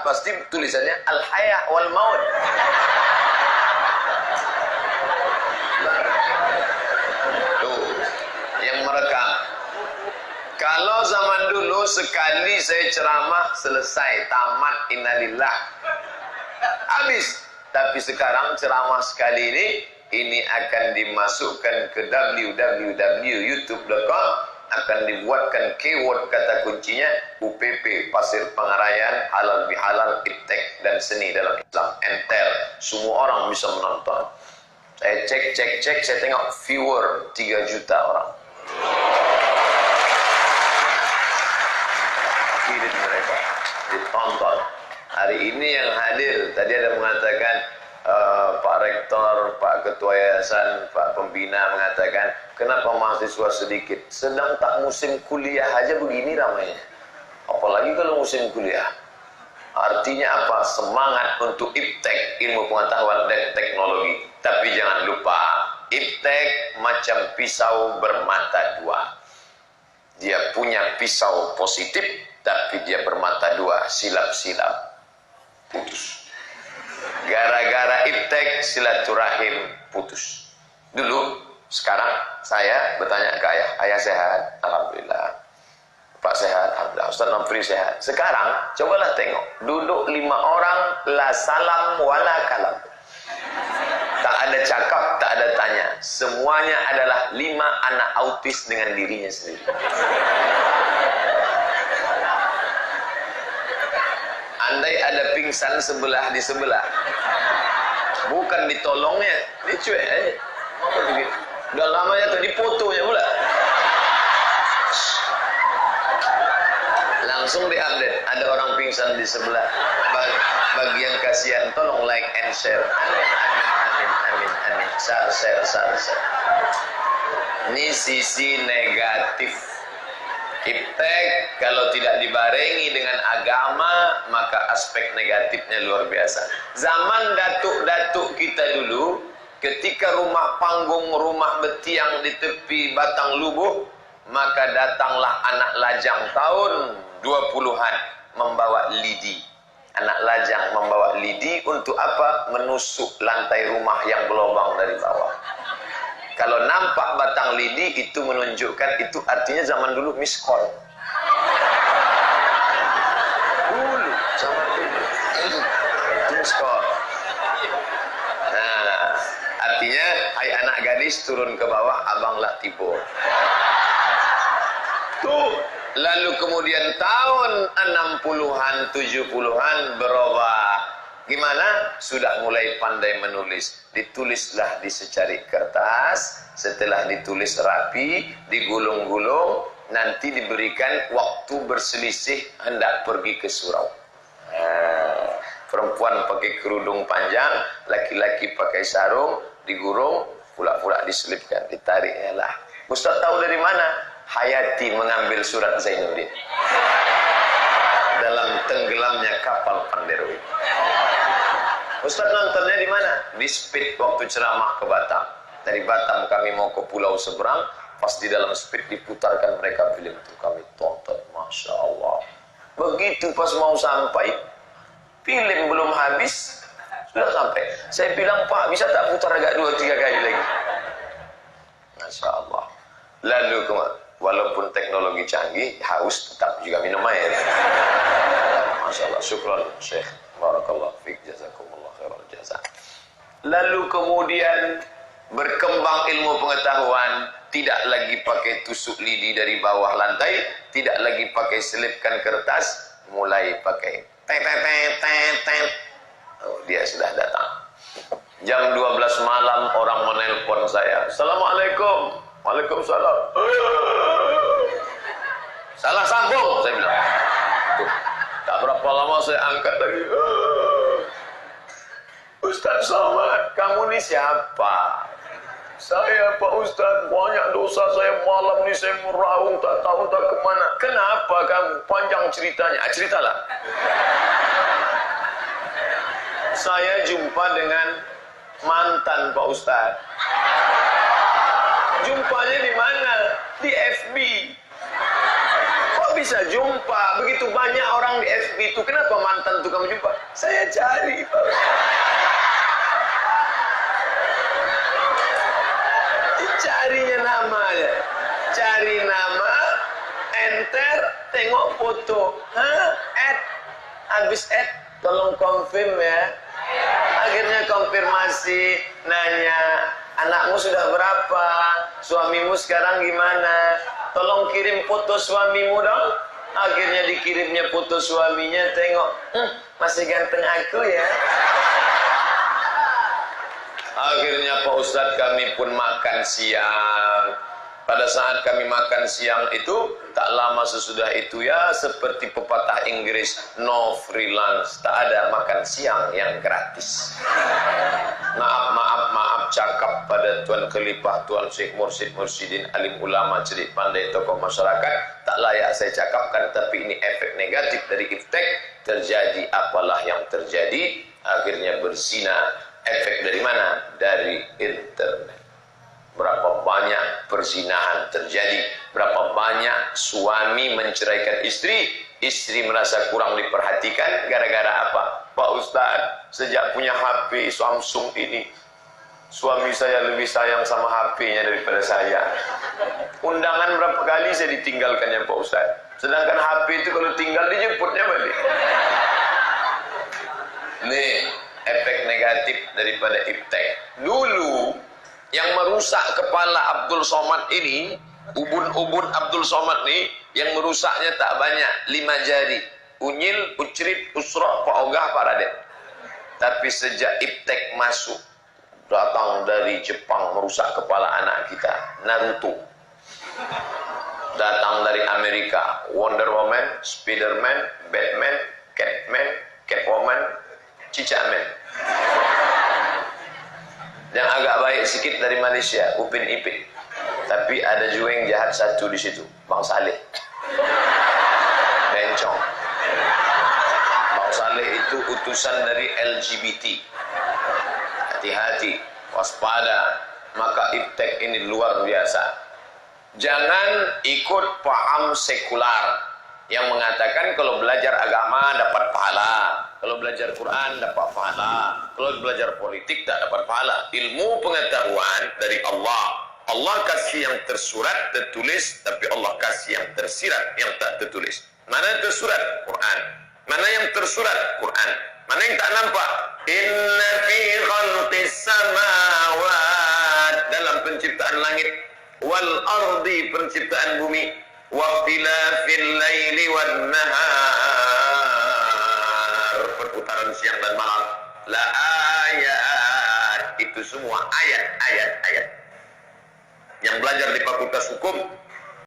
pasti tulisannya al-haya wal maut. Tuh, yang merekam. Kalau zaman dulu sekali saya ceramah selesai, tamat, innalillah, habis. Tapi sekarang ceramah sekali ini akan dimasukkan ke www.youtube.com, akan dibuatkan keyword kata kuncinya UPP, Pasir Pengarayan, halal bihalal, iptek dan seni dalam Islam. Enter, semua orang bisa menonton. Saya cek, saya tengok viewer 3 juta orang. Feed mereka ditonton. Hari ini yang hadir, tadi ada mengatakan Pak Rektor, Pak Ketua Yayasan, Pak Pembina mengatakan, kenapa mahasiswa sedikit? Sedang tak musim kuliah aja begini ramainya. Apalagi kalau musim kuliah. Artinya apa? Semangat untuk iptek, ilmu pengetahuan dan teknologi. Tapi jangan lupa, iptek macam pisau bermata dua. Dia punya pisau positif, tapi dia bermata dua, silap-silap. Putus. Gara-gara iptek silaturahim putus. Dulu, sekarang saya bertanya ke ayah sehat? Alhamdulillah. Pak sehat? Alhamdulillah. Ustaz Nafri sehat? Sekarang, cobalah tengok. Duduk 5 orang, la salam wala kalam. Tak ada cakap, tak ada tanya. Semuanya adalah 5 anak autis dengan dirinya sendiri. Andai ada pingsan sebelah di sebelah, bukan ditolongnya, dicuek aja. Udah lama jatuh, difotonya pula. Langsung diupdate, ada orang pingsan di sebelah. Bagi yang kasihan, tolong like and share. Amin. Share. Ini sisi negatif. Iptek kalau tidak dibarengi dengan agama, maka aspek negatifnya luar biasa. Zaman datuk-datuk kita dulu, ketika rumah panggung, rumah betiang di tepi batang lubuh, maka datanglah anak lajang tahun 20-an membawa lidi. Anak lajang membawa lidi untuk apa? Menusuk lantai rumah yang berlubang dari bawah. Kalau nampak batang lidi, itu menunjukkan, itu artinya zaman dulu miskol. Dulu, zaman dulu. Itu miskol. Nah, artinya, hai anak gadis turun ke bawah, abanglah tibo. Tuh, lalu kemudian tahun 60-an, 70-an berubah. Gimana? Sudah mulai pandai menulis. Ditulislah di secari kertas. Setelah ditulis rapi, digulung-gulung, nanti diberikan waktu berselisih hendak pergi ke surau. Perempuan pakai kerudung panjang, laki-laki pakai sarung, digurung, pula-pula diselipkan, ditariknya lah. Ustaz tahu dari mana? Hayati mengambil surat Zainuddin dalam tenggelamnya kapal Panderoid. Ustaz nontonnya di mana? Di Speed waktu ceramah ke Batam. Dari Batam kami mau ke pulau seberang, pas di dalam Speed diputarkan mereka film itu, kami tonton, Masya Allah. Begitu pas mau sampai, film belum habis, sudah sampai. Saya bilang, Pak, bisa tak putar agak 2-3 kali lagi? Masya Allah. Lalu walaupun teknologi canggih, haus tetap juga minum air. Masya Allah, syukran Syekh. Barakallah fiik, jazakumullah khairal jazak. Lalu kemudian berkembang ilmu pengetahuan, tidak lagi pakai tusuk lidi dari bawah lantai, tidak lagi pakai selipkan kertas, mulai pakai tet. Oh, dia sudah datang. Jam 12 malam orang menelpon saya. Assalamualaikum. Waalaikumsalam. Salah sambung, saya bilang. Tuh, tak berapa lama saya angkat lagi. Ustaz Somad, kamu ni siapa? Saya Pak Ustaz, banyak dosa saya malam ni, saya meraung tak tahu tak kemana. Kenapa kamu? Panjang ceritanya. Ceritalah. Saya jumpa dengan mantan Pak Ustaz. Jumpanya di mana? Di FB. Kok bisa jumpa. Begitu banyak orang di FB itu. Kenapa mantan itu kamu jumpa? Saya cari, Pak Ustaz. Carinya namanya. Cari nama, enter, tengok foto. Add. Habis add, tolong confirm ya. Akhirnya konfirmasi, nanya, anakmu sudah berapa? Suamimu sekarang gimana? Tolong kirim foto suamimu dong. Akhirnya dikirimnya foto suaminya, tengok, masih ganteng aku ya. Akhirnya Pak Ustadz kami pun makan siang. Pada saat kami makan siang itu, tak lama sesudah itu ya, seperti pepatah Inggris, no free lunch, tak ada makan siang yang gratis. Maaf cakap pada Tuan Khalifah, Tuan Syekh Mursyid Mursyidin, alim ulama, cerdik pandai, tokoh masyarakat, tak layak saya cakapkan, tapi ini efek negatif dari iftek. Terjadi apalah yang terjadi, akhirnya berzina. Efek dari mana? Dari internet. Berapa banyak perzinahan terjadi, berapa banyak suami menceraikan istri, istri merasa kurang diperhatikan gara-gara apa? Pak Ustadz, sejak punya HP Samsung ini, suami saya lebih sayang sama HP-nya daripada saya. Undangan berapa kali saya ditinggalkannya Pak Ustadz, sedangkan HP itu kalau tinggal dijemputnya balik. Nih efek negatif daripada iftek. Dulu yang merusak kepala Abdul Somad ini, ubun-ubun Abdul Somad ini, yang merusaknya tak banyak, 5 jari, unyil, ucrit, usroh, paogah, paradet. Tapi sejak iftek masuk, datang dari Jepang merusak kepala anak kita, Naruto. Datang dari Amerika, Wonder Woman, Spiderman, Batman, Catman, Catwoman, Cicakman. Yang agak baik sedikit dari Malaysia, Upin Ipin. Tapi ada juga yang jahat satu di situ, Bang Saleh. Bencong. Bang Saleh itu utusan dari LGBT. Hati-hati, waspada. Maka iftek ini luar biasa. Jangan ikut paham sekular yang mengatakan kalau belajar agama dapat pahala, kalau belajar Quran dapat pahala, kalau belajar politik tak dapat pahala. Ilmu pengetahuan dari Allah. Allah kasih yang tersurat, tertulis, tapi Allah kasih yang tersirat, yang tak tertulis. Mana tersurat? Quran. Mana yang tersurat? Quran. Mana yang tak nampak? Inna fi khalqis samawat, dalam penciptaan langit, wal ardi, penciptaan bumi, waqtilafil laili wan nahar, perputaran siang dan malam, la ayat, itu semua ayat. Yang belajar di fakultas hukum